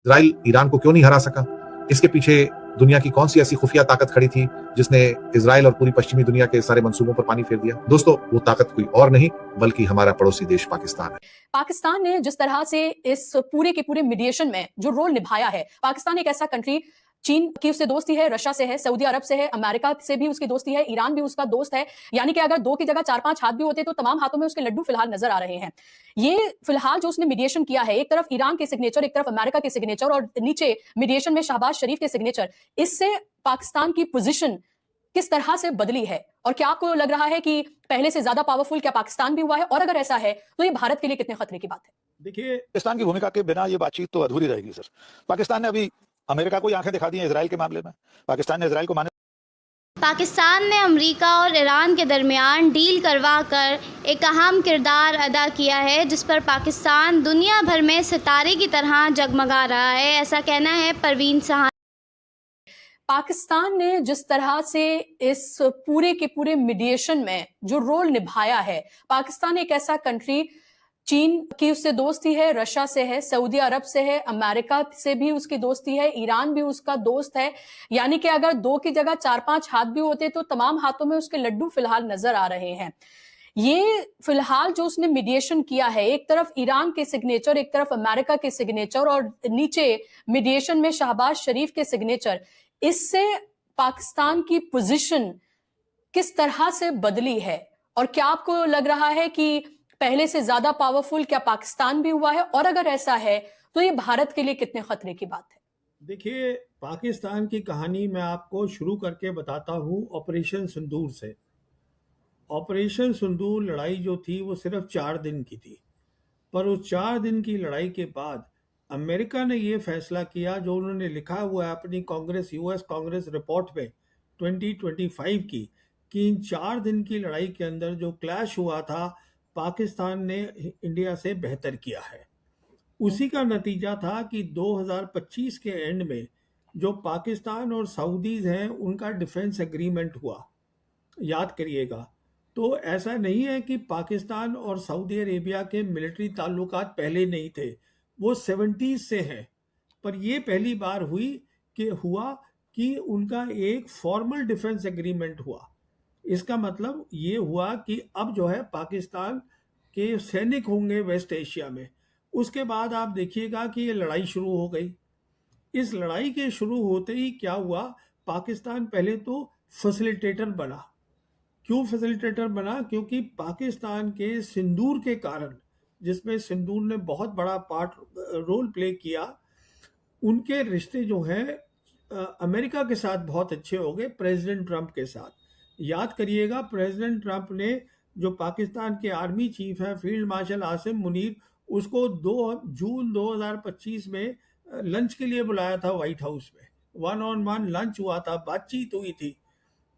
Israel Iran को क्यों नहीं हरा सका? इसके पीछे दुनिया की कौन सी ऐसी खुफिया ताकत खड़ी थी जिसने इजराइल और पूरी पश्चिमी दुनिया के सारे मंसूबों पर पानी फेर दिया? दोस्तों, वो ताकत कोई और नहीं बल्कि हमारा पड़ोसी देश पाकिस्तान है। पाकिस्तान ने जिस तरह से इस पूरे के पूरे मीडिएशन में जो रोल निभाया है, पाकिस्तान एक ऐसा कंट्री, चीन की उससे दोस्ती है, रशिया से है, सऊदी अरब से है, अमेरिका से भी उसकी दोस्ती है, ईरान भी उसका दोस्त है। यानी कि अगर 2 की जगह 4-5 हाथ भी होते तो तमाम हाथों में उसके लड्डू फिलहाल नजर आ रहे हैं। ये फिलहाल जो उसने मीडिएशन किया है, एक तरफ ईरान के सिग्नेचर, एक तरफ अमेरिका के सिग्नेचर और नीचे मीडिएशन में शहबाज शरीफ के सिग्नेचर, इससे पाकिस्तान की पोजीशन किस तरह से बदली है? और क्या आपको लग रहा है कि पहले से ज्यादा पावरफुल क्या पाकिस्तान भी हुआ है? और अगर ऐसा है तो ये भारत के लिए कितने खतरे की बात है? देखिए, पाकिस्तान की भूमिका के बिना ये बातचीत तो अधूरी रहेगी सर। पाकिस्तान ने अभी अमेरिका को आंखें दिखा दी हैं इजराइल के मामले में। पाकिस्तान ने इजराइल को माने पाकिस्तान ने अमेरिका और ईरान के दरमियान डील करवा कर एक अहम किरदार अदा किया है, जिस पर पाकिस्तान दुनिया भर में सितारे की तरह जगमगा रहा है। ऐसा कहना है परवीन सहानी। पाकिस्तान ने जिस तरह से इस पूरे के पूरे मीडिएशन में जो रोल निभाया है, पाकिस्तान एक ऐसा कंट्री, चीन की उससे दोस्ती है, रशिया से है, सऊदी अरब से है, अमेरिका से भी उसकी दोस्ती है, ईरान भी उसका दोस्त है। यानी कि अगर 2 की जगह 4-5 हाथ भी होते तो तमाम हाथों में उसके लड्डू फिलहाल नजर आ रहे हैं। ये फिलहाल जो उसने मीडिएशन किया है, एक तरफ ईरान के सिग्नेचर, एक तरफ अमेरिका के सिग्नेचर और नीचे मीडिएशन में शहबाज शरीफ के सिग्नेचर, इससे पाकिस्तान की पोजीशन किस तरह से बदली है? और क्या आपको लग रहा है कि पहले से ज्यादा पावरफुल क्या पाकिस्तान भी हुआ है? और अगर ऐसा है तो ये भारत के लिए कितने खतरे की बात है? देखिए, पाकिस्तान की कहानी मैं आपको शुरू करके बताता हूँ ऑपरेशन सिंदूर से। ऑपरेशन सिंदूर लड़ाई जो थी वो सिर्फ 4 दिन की थी, पर उस 4 दिन की लड़ाई के बाद अमेरिका ने ये फैसला किया, जो उन्होंने लिखा हुआ है अपनी कांग्रेस यूएस कांग्रेस रिपोर्ट में 2025 की, कि इन 4 दिन की लड़ाई के अंदर जो क्लैश हुआ था, पाकिस्तान ने इंडिया से बेहतर किया है। उसी का नतीजा था कि 2025 के एंड में जो पाकिस्तान और सऊदीज हैं उनका डिफेंस एग्रीमेंट हुआ, याद करिएगा। तो ऐसा नहीं है कि पाकिस्तान और सऊदी अरेबिया के मिलिट्री ताल्लुकात पहले नहीं थे, वो 70s से हैं, पर ये पहली बार हुआ कि उनका एक फॉर्मल डिफेंस एग्रीमेंट हुआ। इसका मतलब ये हुआ कि अब जो है पाकिस्तान के सैनिक होंगे वेस्ट एशिया में। उसके बाद आप देखिएगा कि ये लड़ाई शुरू हो गई। इस लड़ाई के शुरू होते ही क्या हुआ, पाकिस्तान पहले तो फैसिलिटेटर बना। क्यों फैसिलिटेटर बना? क्योंकि पाकिस्तान के सिंदूर के कारण, जिसमें सिंदूर ने बहुत बड़ा रोल प्ले किया, उनके रिश्ते जो हैं अमेरिका के साथ बहुत अच्छे हो गए, प्रेसिडेंट ट्रंप के साथ। याद करिएगा, प्रेसिडेंट ट्रंप ने जो पाकिस्तान के आर्मी चीफ है फील्ड मार्शल आसिम मुनीर, उसको 2 जून 2025 में लंच के लिए बुलाया था व्हाइट हाउस में। 1-on-1 लंच हुआ था, बातचीत हुई थी।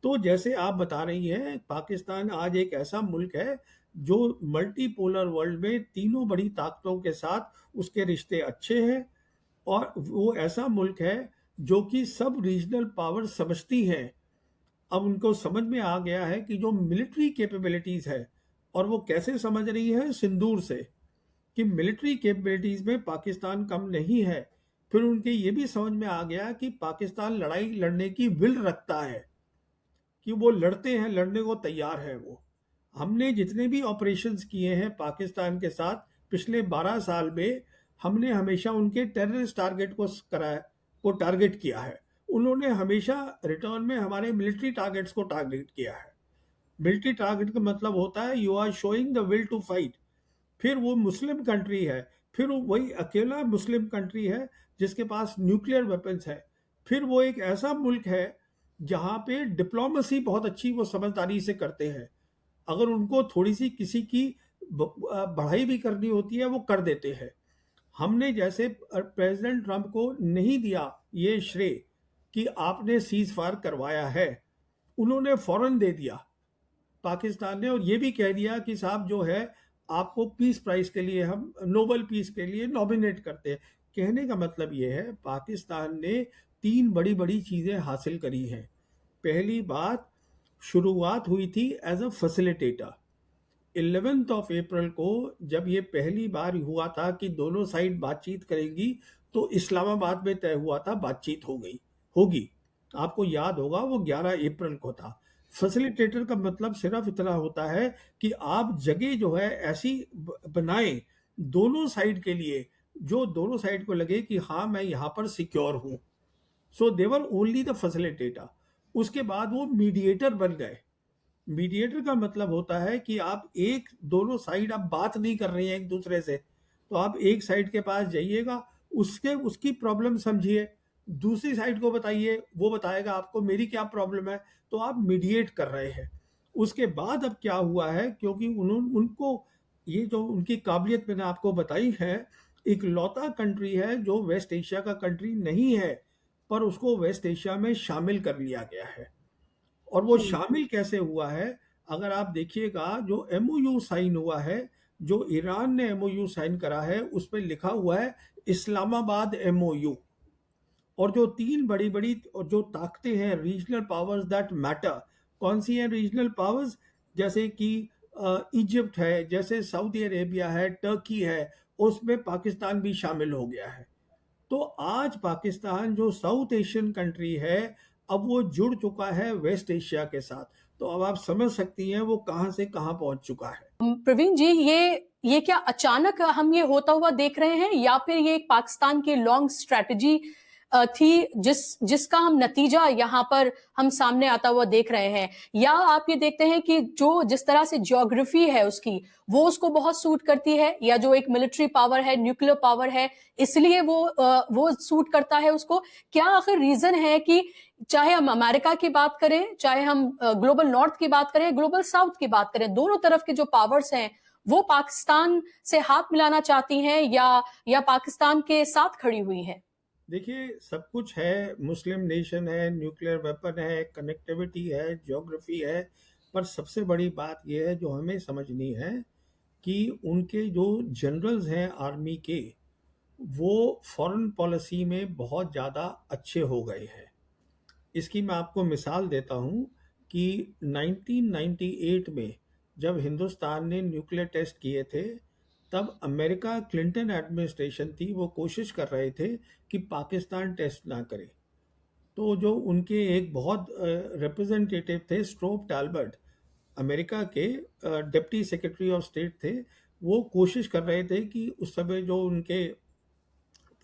तो जैसे आप बता रही हैं, पाकिस्तान आज एक ऐसा मुल्क है जो मल्टीपोलर वर्ल्ड में तीनों बड़ी ताकतों के साथ उसके रिश्ते अच्छे हैं, और वो ऐसा मुल्क है जो कि सब रीजनल पावर समझती हैं। अब उनको समझ में आ गया है कि जो मिलिट्री कैपेबिलिटीज है, और वो कैसे समझ रही है, सिंदूर से, कि मिलिट्री कैपेबिलिटीज में पाकिस्तान कम नहीं है। फिर उनके ये भी समझ में आ गया कि पाकिस्तान लड़ाई लड़ने की विल रखता है, कि वो लड़ते हैं, लड़ने को तैयार है वो। हमने जितने भी ऑपरेशंस किए हैं पाकिस्तान के साथ पिछले 12 साल में, हमने हमेशा उनके टेररिस्ट टारगेट को टारगेट किया है। उन्होंने हमेशा रिटर्न में हमारे मिलिट्री टारगेट्स को टारगेट किया है। मिलिट्री टारगेट का मतलब होता है you are showing the will to fight. फिर वो मुस्लिम कंट्री है, फिर वही अकेला मुस्लिम कंट्री है जिसके पास न्यूक्लियर वेपन्स है। फिर वो एक ऐसा मुल्क है जहाँ पे डिप्लोमेसी बहुत अच्छी वो समझदारी से करते हैं। अगर उनको थोड़ी सी किसी की बढ़ाई भी करनी होती है वो कर देते हैं। हमने जैसे प्रेसिडेंट ट्रंप को नहीं दिया ये श्रेय कि आपने सीज फायर करवाया है, उन्होंने फौरन दे दिया पाकिस्तान ने, और ये भी कह दिया कि साहब जो है आपको पीस प्राइज के लिए, हम नोबेल पीस के लिए नॉमिनेट करते हैं। कहने का मतलब ये है, पाकिस्तान ने 3 बड़ी बड़ी चीज़ें हासिल करी हैं। पहली बात, शुरुआत हुई थी एज अ फैसिलिटेटर। 11 अप्रैल को जब ये पहली बार हुआ था कि दोनों साइड बातचीत करेंगी, तो इस्लामाबाद में तय हुआ था बातचीत होगी। आपको याद होगा वो 11 अप्रैल को था। फैसिलिटेटर का मतलब सिर्फ इतना होता है कि आप जगह जो है ऐसी बनाएं दोनों साइड के लिए, जो दोनों साइड को लगे कि हाँ मैं यहाँ पर सिक्योर हूँ। सो देवर ओनली द फैसिलिटेटर। उसके बाद वो मीडिएटर बन गए। मीडिएटर का मतलब होता है कि आप दोनों साइड आप बात नहीं कर रहे हैं एक दूसरे से, तो आप एक साइड के पास जाइएगा, उसकी प्रॉब्लम समझिए, दूसरी साइड को बताइए, वो बताएगा आपको मेरी क्या प्रॉब्लम है, तो आप मीडिएट कर रहे हैं। उसके बाद अब क्या हुआ है, क्योंकि उनको ये जो उनकी काबिलियत मैंने आपको बताई है, इकलौता कंट्री है जो वेस्ट एशिया का कंट्री नहीं है, पर उसको वेस्ट एशिया में शामिल कर लिया गया है। और वो शामिल कैसे हुआ है, अगर आप देखिएगा जो एमओयू साइन हुआ है, जो ईरान ने एमओयू साइन करा है, उस पर लिखा हुआ है इस्लामाबाद एमओयू। और जो 3 बड़ी बड़ी और जो ताकतें हैं रीजनल पावर्स दैट मैटर, कौन सी हैं रीजनल पावर्स, जैसे कि इजिप्ट है, जैसे सऊदी अरेबिया है, टर्की है, उसमें पाकिस्तान भी शामिल हो गया है। तो आज पाकिस्तान जो साउथ एशियन कंट्री है, अब वो जुड़ चुका है वेस्ट एशिया के साथ। तो अब आप समझ सकती हैं वो कहां से कहां पहुंच चुका है। प्रवीण जी, ये क्या अचानक हम ये होता हुआ देख रहे हैं, या फिर ये एक पाकिस्तान की लॉन्ग स्ट्रेटजी थी जिसका हम नतीजा यहाँ पर हम सामने आता हुआ देख रहे हैं? या आप ये देखते हैं कि जिस तरह से ज्योग्राफी है उसकी, वो उसको बहुत सूट करती है, या जो एक मिलिट्री पावर है, न्यूक्लियर पावर है, इसलिए वो सूट करता है उसको? क्या आखिर रीजन है कि चाहे हम अमेरिका की बात करें, चाहे हम ग्लोबल नॉर्थ की बात करें, ग्लोबल साउथ की बात करें, दोनों तरफ के जो पावर्स हैं वो पाकिस्तान से हाथ मिलाना चाहती हैं या पाकिस्तान के साथ खड़ी हुई हैं? देखिए, सब कुछ है, मुस्लिम नेशन है, न्यूक्लियर वेपन है, कनेक्टिविटी है, ज्योग्राफी है, पर सबसे बड़ी बात यह है जो हमें समझनी है कि उनके जो जनरल्स हैं आर्मी के, वो फॉरेन पॉलिसी में बहुत ज़्यादा अच्छे हो गए हैं। इसकी मैं आपको मिसाल देता हूँ कि 1998 में जब हिंदुस्तान ने न्यूक्लियर टेस्ट किए थे, तब अमेरिका क्लिंटन एडमिनिस्ट्रेशन थी, वो कोशिश कर रहे थे कि पाकिस्तान टेस्ट ना करे। तो जो उनके एक बहुत रिप्रेजेंटेटिव थे, स्ट्रोप टैलबर्ट, अमेरिका के डिप्टी सेक्रेटरी ऑफ स्टेट थे, वो कोशिश कर रहे थे कि उस समय जो उनके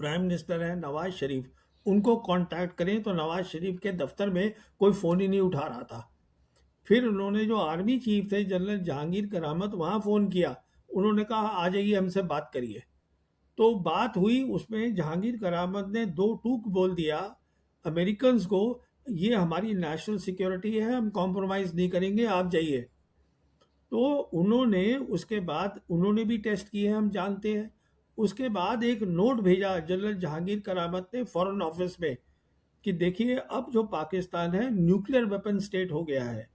प्राइम मिनिस्टर हैं नवाज शरीफ, उनको कांटेक्ट करें, तो नवाज शरीफ के दफ्तर में कोई फ़ोन ही नहीं उठा रहा था। फिर उन्होंने जो आर्मी चीफ थे जनरल जहांगीर करामत, वहाँ फ़ोन किया, उन्होंने कहा आ जाइए हमसे बात करिए। तो बात हुई, उसमें जहांगीर करामत ने 2 टूक बोल दिया अमेरिकन को, ये हमारी नेशनल सिक्योरिटी है, हम कॉम्प्रोमाइज़ नहीं करेंगे, आप जाइए। तो उन्होंने उसके बाद उन्होंने भी टेस्ट किए हैं, हम जानते हैं। उसके बाद एक नोट भेजा जनरल जहांगीर करामत ने फॉरेन ऑफिस में कि देखिए अब जो पाकिस्तान है न्यूक्लियर वेपन स्टेट हो गया है,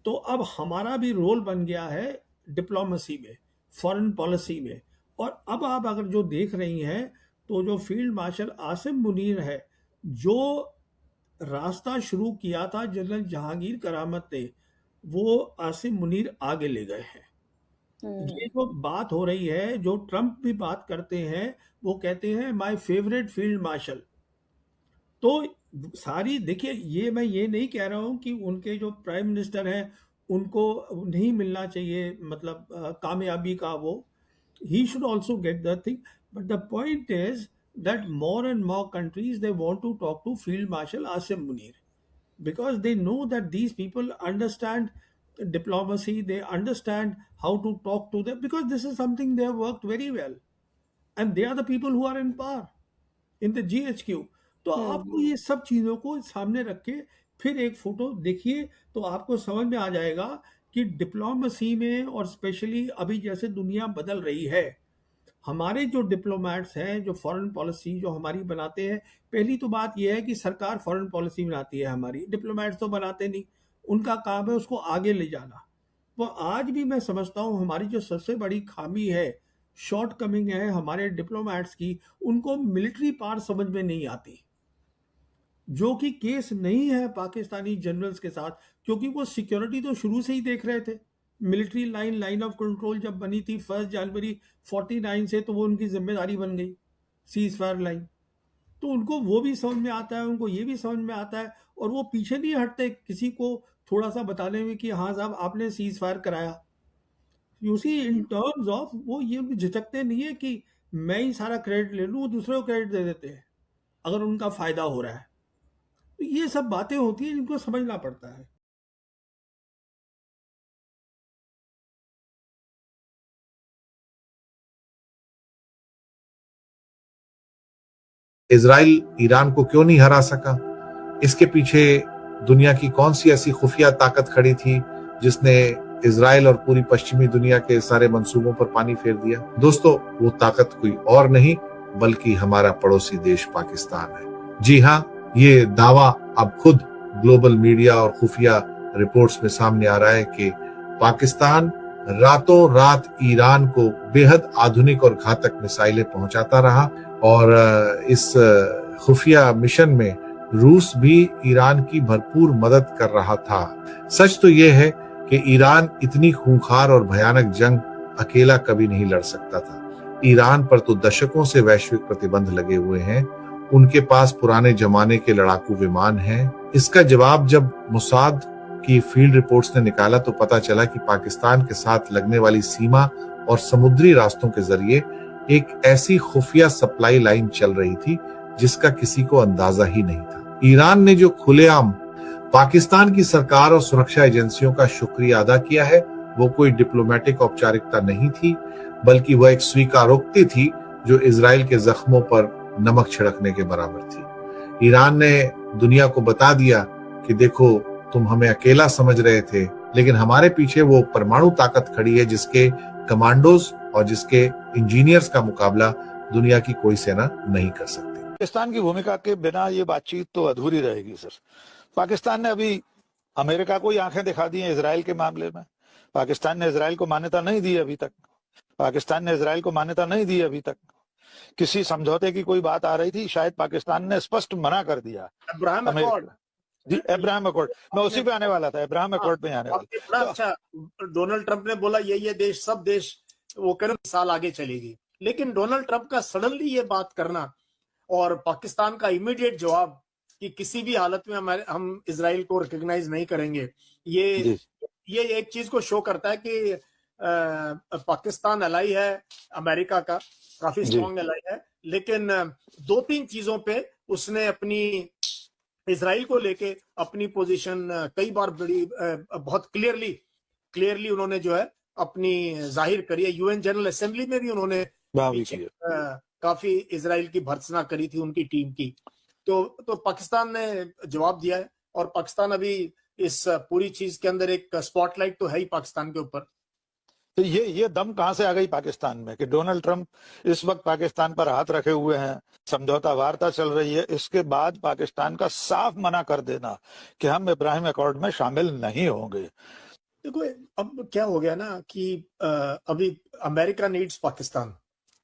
तो अब हमारा भी रोल बन गया है डिप्लोमेसी में, फॉरेन पॉलिसी में। और अब आप अगर जो देख रही हैं, तो जो फील्ड मार्शल आसिम मुनीर है, जो रास्ता शुरू किया था जनरल जहांगीर करामत ने, वो आसिम मुनीर आगे ले गए हैं। ये जो बात हो रही है, जो ट्रंप भी बात करते हैं, वो कहते हैं माय फेवरेट फील्ड मार्शल। तो सारी देखिए, ये मैं ये नहीं कह रहा हूं कि उनके जो प्राइम मिनिस्टर हैं उनको नहीं मिलना चाहिए, मतलब कामयाबी का वो, he should also get that thing, but the point is that more and more countries, they want to talk to Field Marshal Asim Munir, because they know that these people understand diplomacy, they understand how to talk to them, because this is something they have worked very well, and they are the people who are in power in the GHQ. तो आपको ये सब चीज़ों को सामने रख के फिर एक फोटो देखिए, तो आपको समझ में आ जाएगा कि डिप्लोमेसी में, और स्पेशली अभी जैसे दुनिया बदल रही है, हमारे जो डिप्लोमेट्स हैं, जो फॉरेन पॉलिसी जो हमारी बनाते हैं, पहली तो बात यह है कि सरकार फॉरेन पॉलिसी बनाती है, हमारी डिप्लोमेट्स तो बनाते नहीं, उनका काम है उसको आगे ले जाना। तो आज भी मैं समझता हूँ हमारी जो सबसे बड़ी खामी है, शॉर्ट कमिंग है हमारे डिप्लोमेट्स की, उनको मिलिट्री पार्ट समझ में नहीं आती, जो कि केस नहीं है पाकिस्तानी जनरल्स के साथ, क्योंकि वो सिक्योरिटी तो शुरू से ही देख रहे थे। मिलिट्री लाइन ऑफ कंट्रोल जब बनी थी 1 जनवरी 49 से, तो वो उनकी जिम्मेदारी बन गई, सीज फायर लाइन। तो उनको वो भी समझ में आता है, उनको ये भी समझ में आता है, और वो पीछे नहीं हटते किसी को थोड़ा सा बताने में कि हाँ साहब आपने सीज फायर कराया। You see in terms of वो ये झिझकते नहीं है कि मैं ही सारा क्रेडिट ले लूँ, वो दूसरे को क्रेडिट दे देते हैं अगर उनका फायदा हो रहा है। तो ये सब बातें होती हैं जिनको समझना पड़ता है। इजराइल ईरान को क्यों नहीं हरा सका, इसके पीछे दुनिया की कौन सी ऐसी खुफिया ताकत खड़ी थी जिसने इजराइल और पूरी पश्चिमी दुनिया के सारे मंसूबों पर पानी फेर दिया। दोस्तों, वो ताकत कोई और नहीं बल्कि हमारा पड़ोसी देश पाकिस्तान है। जी हाँ, ये दावा अब खुद ग्लोबल मीडिया और खुफिया रिपोर्ट्स में सामने आ रहा है कि पाकिस्तान रातों रात ईरान को बेहद आधुनिक और घातक मिसाइलें पहुंचाता रहा, और इस खुफिया मिशन में रूस भी ईरान की भरपूर मदद कर रहा था। सच तो यह है कि ईरान इतनी खूंखार और भयानक जंग अकेला कभी नहीं लड़ सकता था। ईरान पर तो दशकों से वैश्विक प्रतिबंध लगे हुए हैं, उनके पास पुराने जमाने के लड़ाकू विमान हैं। इसका जवाब जब मोसाद की फील्ड रिपोर्ट्स ने निकाला तो पता चला कि पाकिस्तान के साथ लगने वाली सीमा और समुद्री रास्तों के जरिए एक ऐसी खुफिया सप्लाई लाइन चल रही थी जिसका किसी को अंदाजा ही नहीं था। ईरान ने जो खुलेआम पाकिस्तान की सरकार और सुरक्षा एजेंसियों का शुक्रिया अदा किया है, वो कोई डिप्लोमेटिक औपचारिकता नहीं थी, बल्कि वह एक स्वीकारोक्ति थी जो इजराइल के जख्मों पर नमक छिड़कने के बराबर थी। ईरान ने दुनिया को बता दिया कि देखो, तुम हमें अकेला समझ रहे थे, लेकिन हमारे पीछे वो परमाणु ताकत खड़ी है जिसके कमांडोज और जिसके इंजीनियर्स का मुकाबला दुनिया की कोई सेना नहीं कर सकती। पाकिस्तान की भूमिका के बिना ये बातचीत तो अधूरी रहेगी सर। पाकिस्तान ने अभी अमेरिका को ही आंखें दिखा दी हैं इजराइल के मामले में। पाकिस्तान ने इजराइल को मान्यता नहीं दी अभी तक। पाकिस्तान ने इजराइल को मान्यता नहीं दी अभी तक। किसी समझौते की कोई बात आ रही थी, शायद पाकिस्तान ने स्पष्ट मना कर दिया। अब्राहम अकॉर्ड, जी, अब्राहम अकॉर्ड, मैं उसी पे आने वाला था, अब्राहम अकॉर्ड पे आने वाला बड़ा अच्छा। डोनाल्ड ट्रंप ने बोला ये देश, सब देश वो कर साल आगे चलेगी, लेकिन डोनाल्ड ट्रंप का सडनली ये बात करना और पाकिस्तान का इमीडिएट जवाब कि किसी भी हालत में हम इजराइल को रिकॉग्नाइज नहीं करेंगे, ये एक चीज को शो करता है कि पाकिस्तान अलाई है अमेरिका का, काफी स्ट्रॉन्ग अलाई है, लेकिन दो तीन चीजों पे उसने अपनी इजराइल को लेके अपनी पोजीशन कई बार बड़ी बहुत क्लियरली उन्होंने जो है अपनी जाहिर करी है। यूएन जनरल असेंबली में भी उन्होंने काफी इजराइल की भर्त्सना करी थी उनकी टीम की। तो पाकिस्तान ने जवाब दिया है, और पाकिस्तान अभी इस पूरी चीज के अंदर एक स्पॉटलाइट तो है ही पाकिस्तान के ऊपर। तो ये दम कहां से आ गई पाकिस्तान में कि डोनाल्ड ट्रंप इस वक्त पाकिस्तान पर हाथ रखे हुए हैं, समझौता वार्ता चल रही है, इसके बाद पाकिस्तान का साफ मना कर देना कि हम इब्राहिम अकॉर्ड में शामिल नहीं होंगे। देखो, अब क्या हो गया ना कि अभी अमेरिका नीड्स पाकिस्तान।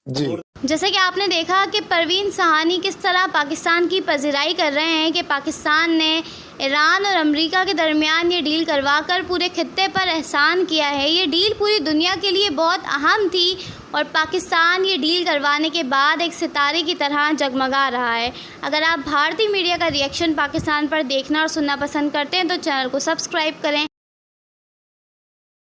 जी, जैसे कि आपने देखा कि परवीन सहानी किस तरह पाकिस्तान की पजीराई कर रहे हैं कि पाकिस्तान ने ईरान और अमेरिका के दरमियान ये डील करवाकर पूरे खित्ते पर एहसान किया है। ये डील पूरी दुनिया के लिए बहुत अहम थी और पाकिस्तान ये डील करवाने के बाद एक सितारे की तरह जगमगा रहा है। अगर आप भारतीय मीडिया का रिएक्शन पाकिस्तान पर देखना और सुनना पसंद करते हैं तो चैनल को सब्सक्राइब करें।